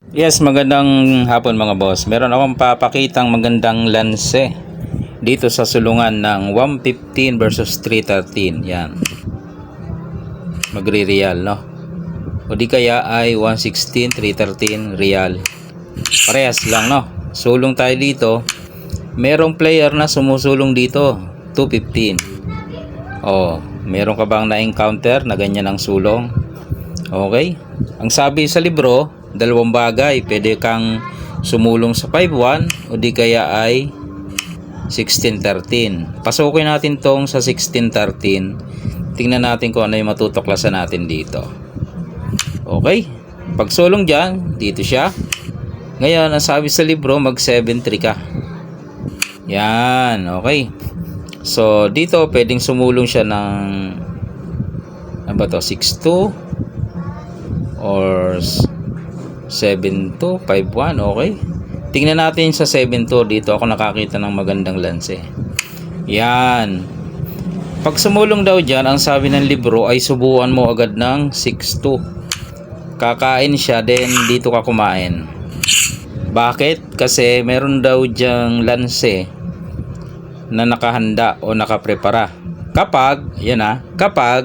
Yes, magandang hapon mga boss. Meron akong papakitang magandang lanse dito sa sulungan ng 115 versus 313. Yan. Magre-real, no? O di kaya ay 116, 313 real. Parehas lang, no? Sulong tayo dito. Merong player na sumusulong dito, 215. Oh, meron ka bang na-encounter na ganyan ang sulong? Okay? Ang sabi sa libro, dalawang bagay, pwede kang sumulong sa 5-1 o di kaya ay 16-13. Pasukin natin tong sa 16-13. Tingnan natin kung ano yung matutuklasan natin dito. Okay, pag sulong dyan, dito siya. Ngayon, ang sabi sa libro, mag 7-3 ka. Yan, okay. So dito pwedeng sumulong siya ng ano ba to, 6-2 or 7-2, 5-1, okay. Tingnan natin sa 7-2. Dito ako nakakita ng magandang lanse. Yan. Pag sumulong daw dyan, ang sabi ng libro ay subukan mo agad ng 6-2. Kakain siya, then dito ka kumain. Bakit? Kasi meron daw dyang lanse na nakahanda o nakaprepara. Kapag, yan kapag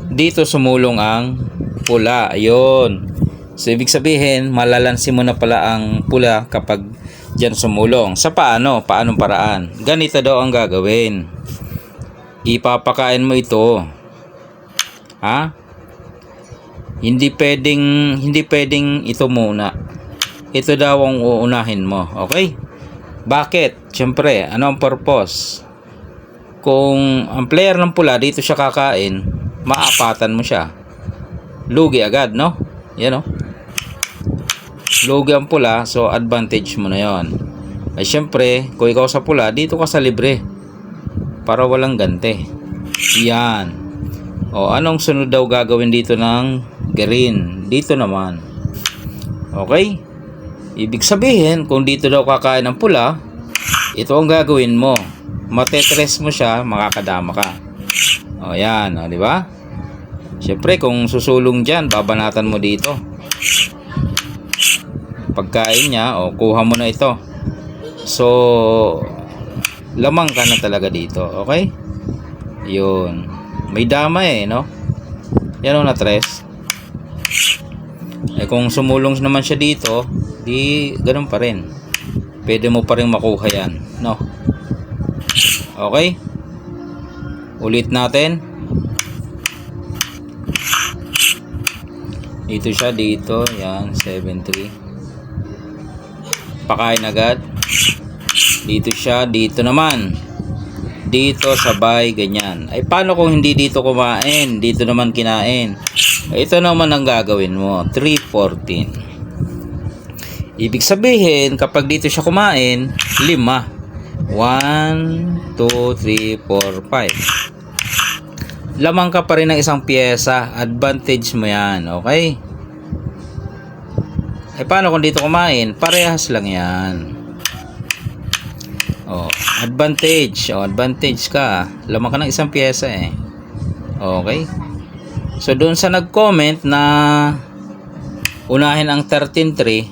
dito sumulong ang pula, ayun. So, ibig sabihin, malalansi mo na pala ang pula kapag dyan sumulong. Sa paano? Paanong paraan? Ganito daw ang gagawin. Ipapakain mo ito. Ha? Hindi pwedeng ito muna. Ito daw ang uunahin mo. Okay? Bakit? Siyempre, ano ang purpose? Kung ang player ng pula, dito siya kakain, maapatan mo siya. Lugi agad, no? Yan, no? Lugi ang pula, so advantage mo na yon. Ay syempre, kung ikaw sa pula, dito ka sa libre para walang gante. Yan. O anong sunod daw gagawin dito ng green? Dito naman. Okay? Ibig sabihin, kung dito daw kakain ng pula, ito ang gagawin mo. Matetres mo siya, makakadama ka. O yan, o, di ba? Syempre, kung susulong dyan, babanatan mo dito. Pagkain niya, o kuha mo na ito. So, lamang ka na talaga dito. Okay? Yun. May dama no? Yan o, na-tres. Eh, kung sumulong naman siya dito, di ganun pa rin. Pwede mo pa rin makuha yan, no? Okay? Ulit natin. Dito siya, dito. Yan, 7-3. Pakain agad. Dito siya, dito naman. Dito, sabay, ganyan. Ay, paano kung hindi dito kumain? Dito naman kinain. Ito naman ang gagawin mo. 3-14. Ibig sabihin, kapag dito siya kumain, 5. 1, 2, 3, 4, 5. Lamang ka pa rin ng isang pyesa. Advantage mo yan. Okay? Eh, paano kung dito kumain? Parehas lang yan. Oh, advantage. Oh, advantage ka. Lamang ka ng isang pyesa Okay? So, doon sa nag-comment na unahin ang 13-3,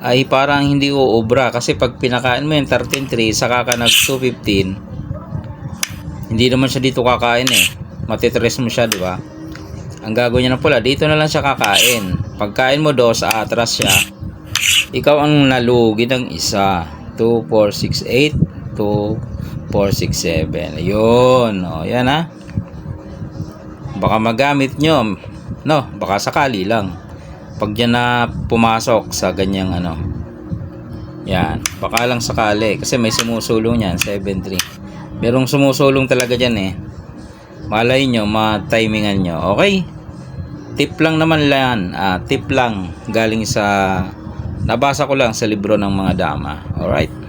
ay parang hindi uubra. Kasi pag pinakain mo yung 13-3, saka ka nag 215, hindi naman siya dito kakain Matitres mo siya, di ba? Ang gagawin niya ng pula, dito na lang siya kakain. Pagkain mo dos, atras siya. Ikaw ang nalugi ng isa. 2, 4, 6, 8. 2, 4, 6, 7. Ayun. O, yan baka magamit nyo. No, baka sakali lang. Pag yan na pumasok sa ganyang yan. Baka lang sakali. Kasi may sumusulong yan, 7-3. Merong sumusulong talaga dyan Malay nyo, ma-timingan nyo. Okay? Tip lang naman yan. Tip lang. Galing sa nabasa ko lang sa libro ng mga dama. Alright?